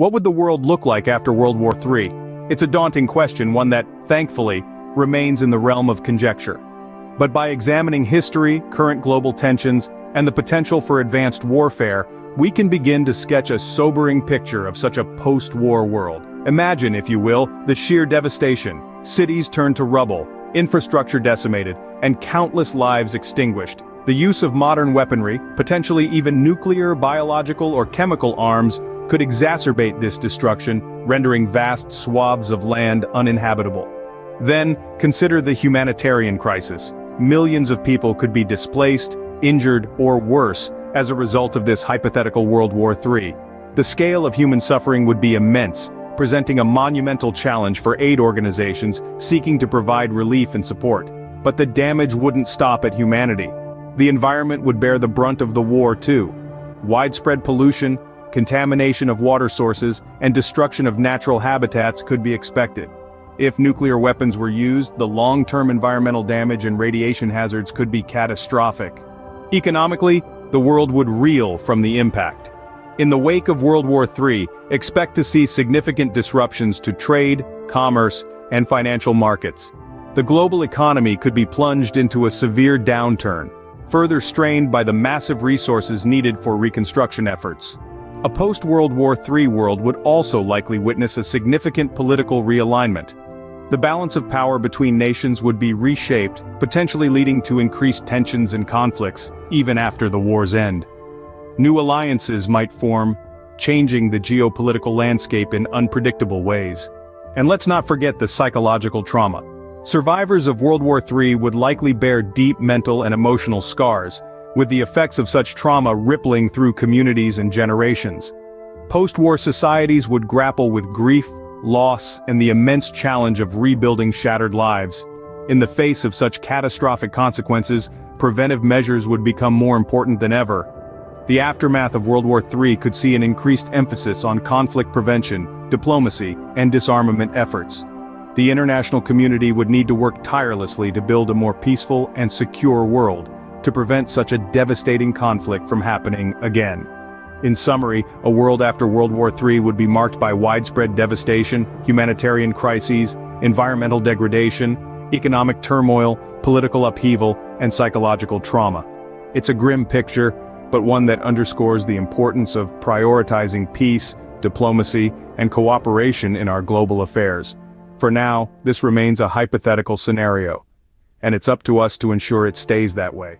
What would the world look like after World War III? It's a daunting question, one that, thankfully, remains in the realm of conjecture. But by examining history, current global tensions, and the potential for advanced warfare, we can begin to sketch a sobering picture of such a post-war world. Imagine, if you will, the sheer devastation. Cities turned to rubble, infrastructure decimated, and countless lives extinguished. The use of modern weaponry, potentially even nuclear, biological, or chemical arms, could exacerbate this destruction, rendering vast swaths of land uninhabitable. Then, consider the humanitarian crisis. Millions of people could be displaced, injured, or worse, as a result of this hypothetical World War III. The scale of human suffering would be immense, presenting a monumental challenge for aid organizations seeking to provide relief and support. But the damage wouldn't stop at humanity. The environment would bear the brunt of the war too. Widespread pollution, contamination of water sources, and destruction of natural habitats could be expected. If nuclear weapons were used, the long-term environmental damage and radiation hazards could be catastrophic. Economically, the world would reel from the impact. In the wake of World War III, expect to see significant disruptions to trade, commerce, and financial markets. The global economy could be plunged into a severe downturn, further strained by the massive resources needed for reconstruction efforts. A post-World War III world would also likely witness a significant political realignment. The balance of power between nations would be reshaped, potentially leading to increased tensions and conflicts, even after the war's end. New alliances might form, changing the geopolitical landscape in unpredictable ways. And let's not forget the psychological trauma. Survivors of World War III would likely bear deep mental and emotional scars, with the effects of such trauma rippling through communities and generations. Post-war societies would grapple with grief, loss, and the immense challenge of rebuilding shattered lives. In the face of such catastrophic consequences, preventive measures would become more important than ever. The aftermath of World War III could see an increased emphasis on conflict prevention, diplomacy, and disarmament efforts. The international community would need to work tirelessly to build a more peaceful and secure world, to prevent such a devastating conflict from happening again. In summary, a world after World War III would be marked by widespread devastation, humanitarian crises, environmental degradation, economic turmoil, political upheaval, and psychological trauma. It's a grim picture, but one that underscores the importance of prioritizing peace, diplomacy, and cooperation in our global affairs. For now, this remains a hypothetical scenario, and it's up to us to ensure it stays that way.